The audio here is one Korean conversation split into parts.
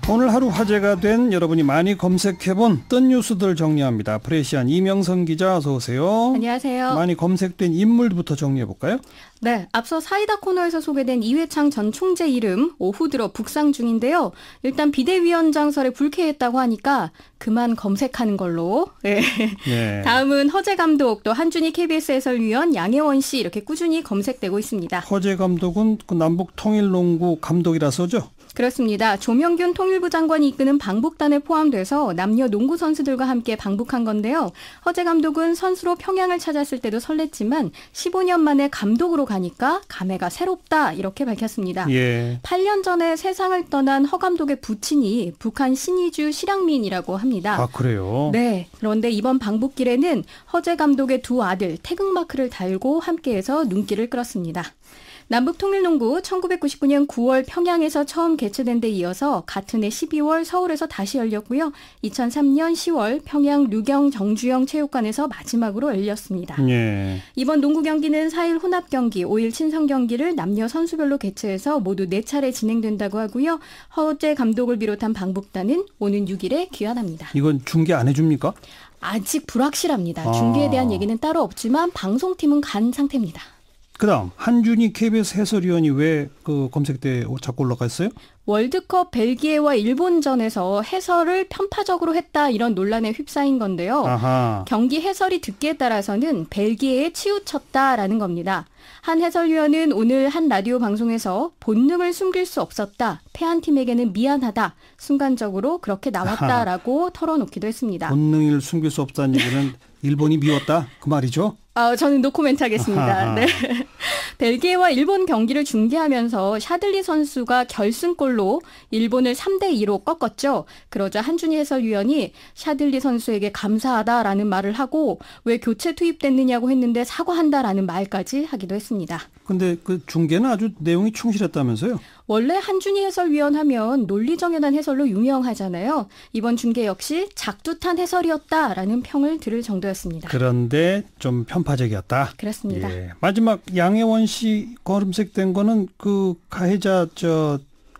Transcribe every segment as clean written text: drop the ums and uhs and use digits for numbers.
오늘 하루 화제가 된 여러분이 많이 검색해본 뜬 뉴스들 정리합니다. 프레시안 이명선 기자 어서 오세요. 안녕하세요. 많이 검색된 인물부터 정리해볼까요? 네, 앞서 사이다 코너에서 소개된 이회창 전 총재 이름 오후 들어 북상 중인데요. 일단 비대위원장설에 불쾌했다고 하니까 그만 검색하는 걸로. 네. 네. 다음은 허재 감독, 또 한준희 KBS 해설위원, 양혜원 씨 이렇게 꾸준히 검색되고 있습니다. 허재 감독은 그 남북통일농구 감독이라서죠? 그렇습니다. 조명균 통일부 장관이 이끄는 방북단에 포함돼서 남녀 농구 선수들과 함께 방북한 건데요. 허재 감독은 선수로 평양을 찾았을 때도 설렜지만 15년 만에 감독으로 가니까 감회가 새롭다 이렇게 밝혔습니다. 예. 8년 전에 세상을 떠난 허 감독의 부친이 북한 신의주 실향민이라고 합니다. 아, 그래요? 네. 그런데 이번 방북길에는 허재 감독의 두 아들 태극마크를 달고 함께해서 눈길을 끌었습니다. 남북통일농구 1999년 9월 평양에서 처음 개최된 데 이어서 같은 해 12월 서울에서 다시 열렸고요. 2003년 10월 평양 류경 정주영 체육관에서 마지막으로 열렸습니다. 예. 이번 농구 경기는 4일 혼합 경기, 5일 친선 경기를 남녀 선수별로 개최해서 모두 4차례 진행된다고 하고요. 허재 감독을 비롯한 방북단은 오는 6일에 귀환합니다. 이건 중계 안 해줍니까? 아직 불확실합니다. 중계에 대한 얘기는 따로 없지만 방송팀은 간 상태입니다. 그다음 한준희 KBS 해설위원이 왜 그 검색대에 자꾸 올라가 있어요? 월드컵 벨기에와 일본전에서 해설을 편파적으로 했다 이런 논란에 휩싸인 건데요. 아하. 경기 해설이 듣기에 따라서는 벨기에에 치우쳤다라는 겁니다. 한 해설위원은 오늘 한 라디오 방송에서 본능을 숨길 수 없었다. 패한 팀에게는 미안하다. 순간적으로 그렇게 나왔다라고 털어놓기도 했습니다. 본능을 숨길 수 없다는 얘기는 일본이 미웠다 그 말이죠? 저는 노코멘트 하겠습니다. 네. 벨기에와 일본 경기를 중계하면서 샤들리 선수가 결승골로 일본을 3대2로 꺾었죠. 그러자 한준희 해설위원이 샤들리 선수에게 감사하다라는 말을 하고 왜 교체 투입됐느냐고 했는데 사과한다라는 말까지 하기도 했습니다. 근데 그 중계는 아주 내용이 충실했다면서요? 원래 한준희 해설위원 하면 논리정연한 해설로 유명하잖아요. 이번 중계 역시 작두탄 해설이었다라는 평을 들을 정도였습니다. 그런데 좀 편파적이었다. 그렇습니다. 예. 마지막 양혜원 씨 검색된 거는 그 가해자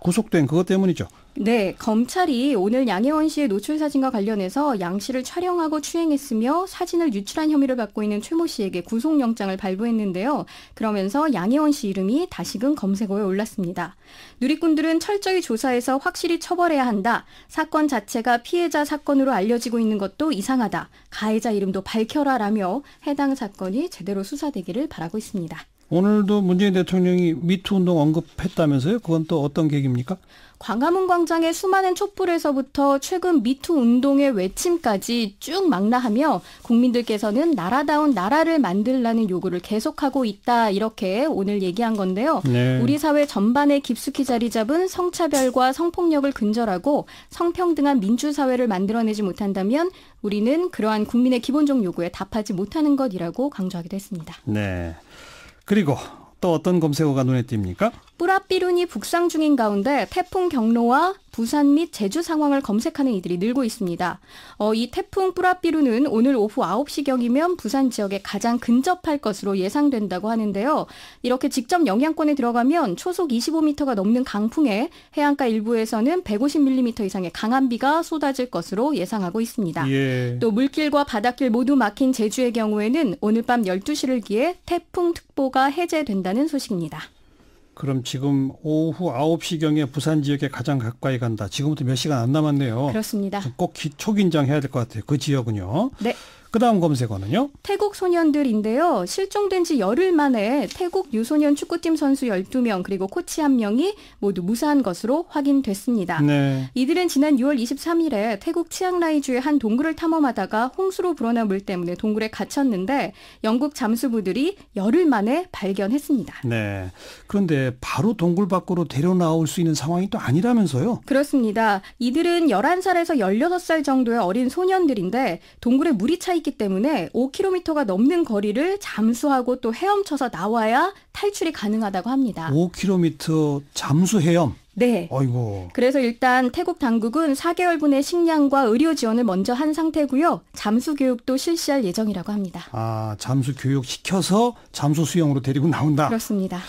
구속된 그것 때문이죠. 네, 검찰이 오늘 양혜원 씨의 노출 사진과 관련해서 양 씨를 촬영하고 추행했으며 사진을 유출한 혐의를 받고 있는 최 모 씨에게 구속영장을 발부했는데요. 그러면서 양혜원 씨 이름이 다시금 검색어에 올랐습니다. 누리꾼들은 철저히 조사해서 확실히 처벌해야 한다. 사건 자체가 피해자 사건으로 알려지고 있는 것도 이상하다. 가해자 이름도 밝혀라라며 해당 사건이 제대로 수사되기를 바라고 있습니다. 오늘도 문재인 대통령이 미투 운동 언급했다면서요? 그건 또 어떤 계기입니까? 광화문 광장의 수많은 촛불에서부터 최근 미투 운동의 외침까지 쭉 망라하며 국민들께서는 나라다운 나라를 만들라는 요구를 계속하고 있다 이렇게 오늘 얘기한 건데요. 네. 우리 사회 전반에 깊숙이 자리 잡은 성차별과 성폭력을 근절하고 성평등한 민주사회를 만들어내지 못한다면 우리는 그러한 국민의 기본적 요구에 답하지 못하는 것이라고 강조하기도 했습니다. 네. 그리고 또 어떤 검색어가 눈에 띕니까? 뿌라삐룬이 북상 중인 가운데 태풍 경로와 부산 및 제주 상황을 검색하는 이들이 늘고 있습니다. 이 태풍 뿌라삐룬은 오늘 오후 9시경이면 부산 지역에 가장 근접할 것으로 예상된다고 하는데요. 이렇게 직접 영향권에 들어가면 초속 25m가 넘는 강풍에 해안가 일부에서는 150mm 이상의 강한 비가 쏟아질 것으로 예상하고 있습니다. 예. 또 물길과 바닷길 모두 막힌 제주의 경우에는 오늘 밤 12시를 기해 태풍특보가 해제된다는 소식입니다. 그럼 지금 오후 9시경에 부산 지역에 가장 가까이 간다. 지금부터 몇 시간 안 남았네요. 그렇습니다. 꼭 초긴장해야 될 것 같아요. 그 지역은요. 네. 그다음 검색어는요? 태국 소년들인데요. 실종된 지 열흘 만에 태국 유소년 축구팀 선수 12명 그리고 코치 1명이 모두 무사한 것으로 확인됐습니다. 네. 이들은 지난 6월 23일에 태국 치앙라이주의 한 동굴을 탐험하다가 홍수로 불어난 물 때문에 동굴에 갇혔는데 영국 잠수부들이 열흘 만에 발견했습니다. 네. 그런데 바로 동굴 밖으로 데려나올 수 있는 상황이 또 아니라면서요? 그렇습니다. 이들은 11살에서 16살 정도의 어린 소년들인데 동굴에 물이 차 있기 때문에 5km가 넘는 거리를 잠수하고 또 헤엄쳐서 나와야 탈출이 가능하다고 합니다. 5km 잠수 헤엄? 네. 아이고. 그래서 일단 태국 당국은 4개월분의 식량과 의료 지원을 먼저 한 상태고요. 잠수 교육도 실시할 예정이라고 합니다. 아, 잠수 교육 시켜서 잠수 수영으로 데리고 나온다. 그렇습니다.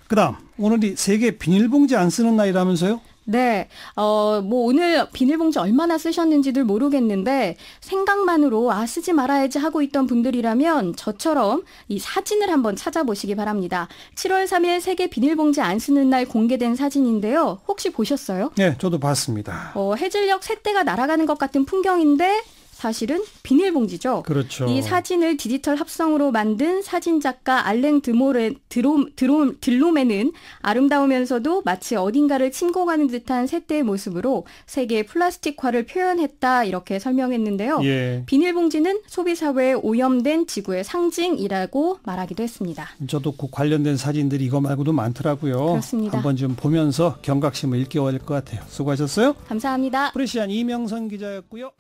그다음 오늘이 세계 비닐봉지 안 쓰는 날이라면서요? 네, 뭐 오늘 비닐봉지 얼마나 쓰셨는지들 모르겠는데 생각만으로 쓰지 말아야지 하고 있던 분들이라면 저처럼 이 사진을 한번 찾아보시기 바랍니다. 7월 3일 세계 비닐봉지 안 쓰는 날 공개된 사진인데요. 혹시 보셨어요? 네, 저도 봤습니다. 해질녘 새떼가 날아가는 것 같은 풍경인데 사실은 비닐봉지죠. 그렇죠. 이 사진을 디지털 합성으로 만든 사진작가 알랭 들로메는 아름다우면서도 마치 어딘가를 침공하는 듯한 새떼의 모습으로 세계의 플라스틱화를 표현했다 이렇게 설명했는데요. 예. 비닐봉지는 소비사회에 오염된 지구의 상징이라고 말하기도 했습니다. 저도 그 관련된 사진들이 이거 말고도 많더라고요. 그렇습니다. 한번 좀 보면서 경각심을 일깨워야 될 것 같아요. 수고하셨어요. 감사합니다. 프레시안 이명선 기자였고요.